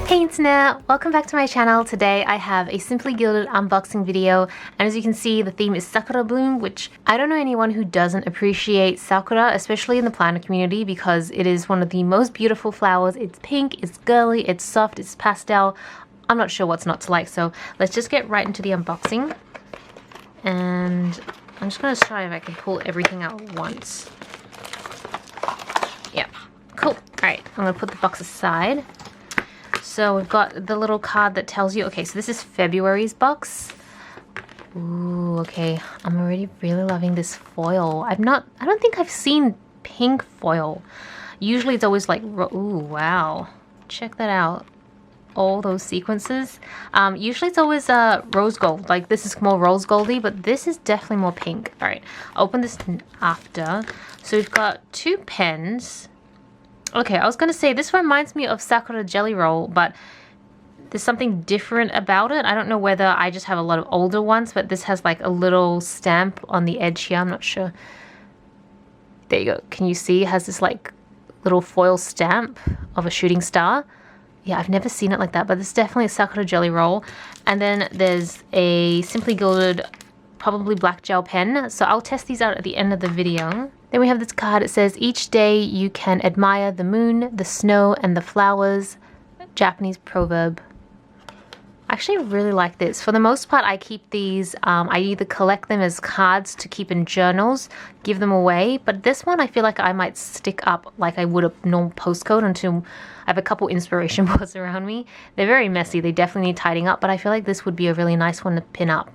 Hey internet! Welcome back to my channel. Today I have a Simply Gilded unboxing video, and as you can see the theme is Sakura Bloom, which I don't know anyone who doesn't appreciate Sakura, especially in the planner community, because it is one of the most beautiful flowers. It's pink, it's girly, it's soft, it's pastel. I'm not sure what's not to like, so let's just get right into the unboxing. And I'm just going to try if I can pull everything out at once. Yeah, cool. Alright, I'm going to put the box aside. So we've got the little card that tells you, okay, so this is February's box. Ooh, okay, I'm already really loving this foil. I don't think I've seen pink foil. Usually it's always like, ooh, wow. Check that out. All those sequences. Usually it's always rose gold. Like this is more rose goldy, but this is definitely more pink. All right, I'll open this after. So we've got two pens. Okay, I was gonna say this reminds me of Sakura Jelly Roll, but there's something different about it. I don't know whether I just have a lot of older ones, but this has like a little stamp on the edge here. I'm not sure. There you go. Can you see? It has this like little foil stamp of a shooting star. Yeah, I've never seen it like that, but it's definitely a Sakura Jelly Roll. And then there's a Simply Gilded, probably black gel pen. So I'll test these out at the end of the video. Then we have this card. It says, each day you can admire the moon, the snow, and the flowers. Japanese proverb. I actually really like this. For the most part, I keep these, I either collect them as cards to keep in journals, give them away, but this one I feel like I might stick up like I would a normal postcode until I have a couple inspiration boards around me. They're very messy, they definitely need tidying up, but I feel like this would be a really nice one to pin up.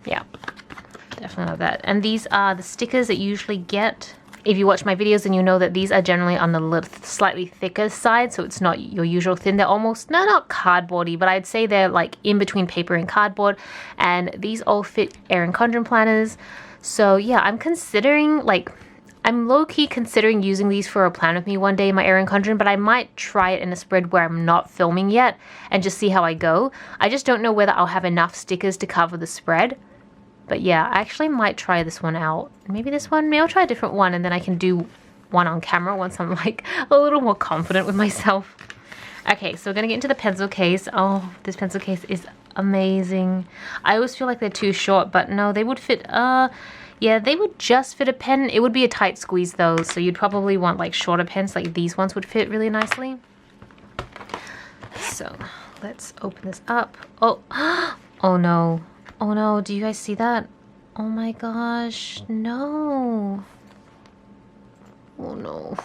Yeah, definitely love that. And these are the stickers that you usually get. If you watch my videos, then you know that these are generally on the slightly thicker side, so it's not your usual thin. They're almost, no, not cardboardy, but I'd say they're like in between paper and cardboard. And these all fit Erin Condren planners. So yeah, I'm considering, like, I'm low-key considering using these for a plan with me one day in my Erin Condren, but I might try it in a spread where I'm not filming yet and just see how I go. I just don't know whether I'll have enough stickers to cover the spread. But yeah, I actually might try this one out. Maybe this one, maybe I'll try a different one and then I can do one on camera once I'm like a little more confident with myself. Okay, so we're gonna get into the pencil case. Oh, this pencil case is amazing. I always feel like they're too short, but no, they would fit, yeah, they would just fit a pen. It would be a tight squeeze though, so you'd probably want like shorter pens, like these ones would fit really nicely. So let's open this up. Oh, oh no. Oh no, do you guys see that? Oh my gosh, no. Oh no.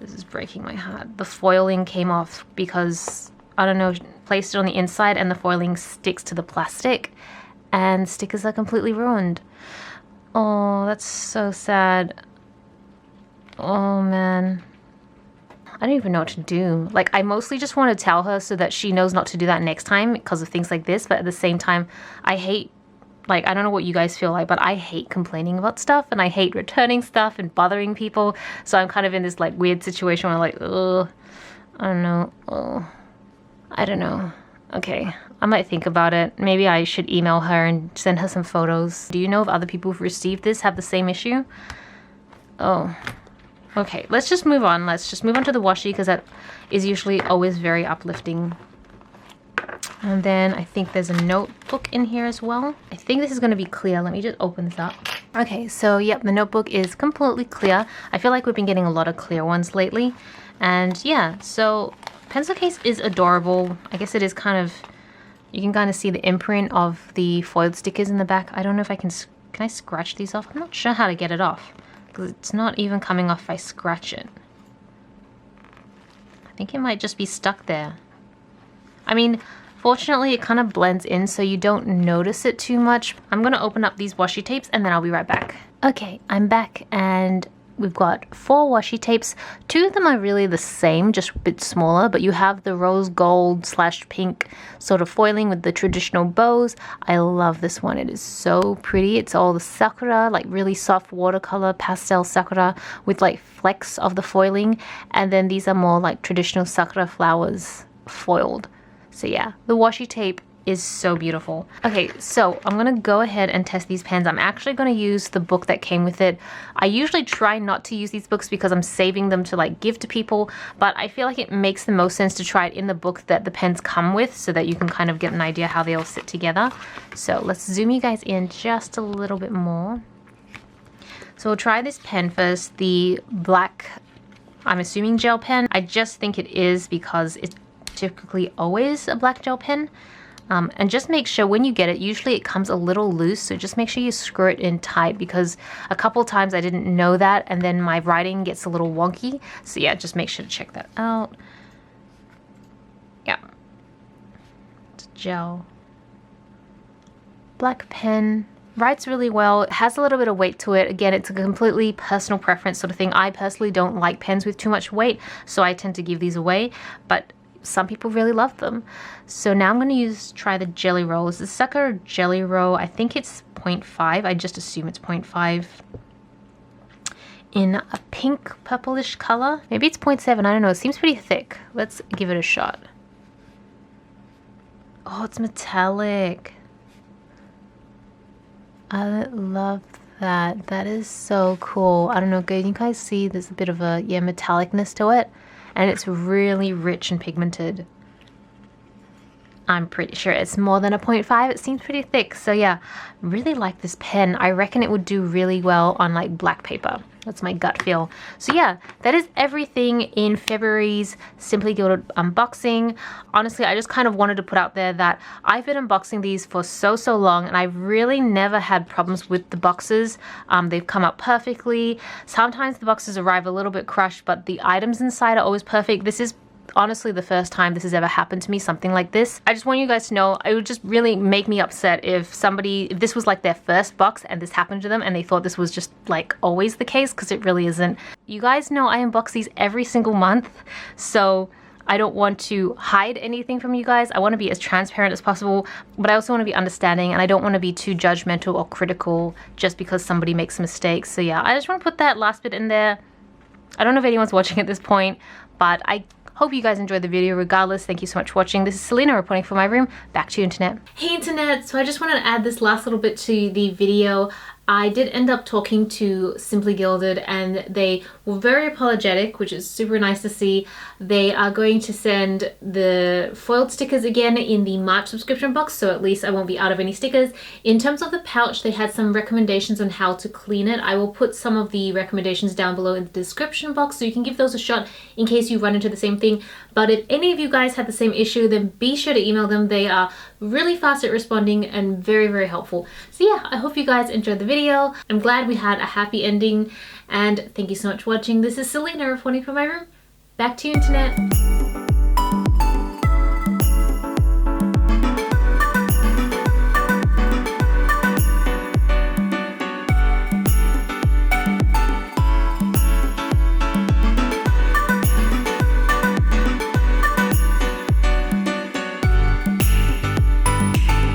This is breaking my heart. The foiling came off because, I don't know, placed it on the inside and the foiling sticks to the plastic and stickers are completely ruined. Oh, that's so sad. Oh man. I don't even know what to do. Like, I mostly just want to tell her so that she knows not to do that next time because of things like this. But at the same time, I hate, like, I don't know what you guys feel like, but I hate complaining about stuff and I hate returning stuff and bothering people. So I'm kind of in this, like, weird situation where I'm like, ugh, I don't know. Oh, I don't know. Okay, I might think about it. Maybe I should email her and send her some photos. Do you know if other people who've received this have the same issue? Oh. Okay, let's just move on. Let's just move on to the washi because that is usually always very uplifting. And then I think there's a notebook in here as well. I think this is going to be clear. Let me just open this up. Okay, so yep, the notebook is completely clear. I feel like we've been getting a lot of clear ones lately. And yeah, so pencil case is adorable. I guess it is kind of, you can kind of see the imprint of the foiled stickers in the back. I don't know if I can I scratch these off? I'm not sure how to get it off, because it's not even coming off if I scratch it. I think it might just be stuck there. I mean, fortunately it kind of blends in so you don't notice it too much. I'm going to open up these washi tapes and then I'll be right back. Okay, I'm back and we've got 4 washi tapes. 2 of them are really the same, just a bit smaller, but you have the rose gold / pink sort of foiling with the traditional bows. I love this one. It is so pretty. It's all the sakura, like really soft watercolor pastel sakura with like flecks of the foiling. And then these are more like traditional sakura flowers foiled. So yeah, the washi tape is so beautiful. Okay, so I'm gonna go ahead and test these pens. I'm actually gonna use the book that came with it. I usually try not to use these books because I'm saving them to like give to people, but I feel like it makes the most sense to try it in the book that the pens come with so that you can kind of get an idea how they all sit together. So let's zoom you guys in just a little bit more. So we'll try this pen first, the black, I'm assuming gel pen. I just think it is because it's typically always a black gel pen. And just make sure when you get it, usually it comes a little loose, so just make sure you screw it in tight, because a couple times I didn't know that and then my writing gets a little wonky. So yeah, just make sure to check that out. Yeah. It's gel. Black pen. Writes really well. It has a little bit of weight to it. Again, it's a completely personal preference sort of thing. I personally don't like pens with too much weight, so I tend to give these away, but some people really love them. So now I'm going to try the Jelly Roll. It's the Sucker Jelly Roll. I think it's 0.5. I just assume it's 0.5. In a pink purplish color. Maybe it's 0.7. I don't know. It seems pretty thick. Let's give it a shot. Oh, it's metallic. I love that. That is so cool. I don't know. Can you guys see there's a bit of a metallicness to it? And it's really rich and pigmented. I'm pretty sure it's more than a 0.5. It seems pretty thick. So yeah, really like this pen. I reckon it would do really well on like black paper. That's my gut feel. So yeah, that is everything in February's Simply Gilded unboxing. Honestly, I just kind of wanted to put out there that I've been unboxing these for so long, and I've really never had problems with the boxes. They've come out perfectly. Sometimes the boxes arrive a little bit crushed, but the items inside are always perfect. This is honestly the first time this has ever happened to me, something like this. I just want you guys to know, it would just really make me upset if this was like their first box and this happened to them and they thought this was just like always the case, because it really isn't. You guys know I unbox these every single month, so I don't want to hide anything from you guys. I want to be as transparent as possible, but I also want to be understanding, and I don't want to be too judgmental or critical just because somebody makes mistakes. So yeah, I just want to put that last bit in there. I don't know if anyone's watching at this point, but I hope you guys enjoyed the video regardless. Thank you so much for watching. This is Celina reporting from my room. Back to you, Internet. Hey, Internet. So I just wanted to add this last little bit to the video. I did end up talking to Simply Gilded, and they were very apologetic, which is super nice to see. They are going to send the foiled stickers again in the March subscription box, so at least I won't be out of any stickers. In terms of the pouch, they had some recommendations on how to clean it. I will put some of the recommendations down below in the description box, so you can give those a shot in case you run into the same thing. But if any of you guys had the same issue, then be sure to email them. They are really fast at responding and very helpful. So yeah, I hope you guys enjoyed the video. I'm glad we had a happy ending, and thank you so much for watching. This is Celina reporting from my room. Back to you, Internet.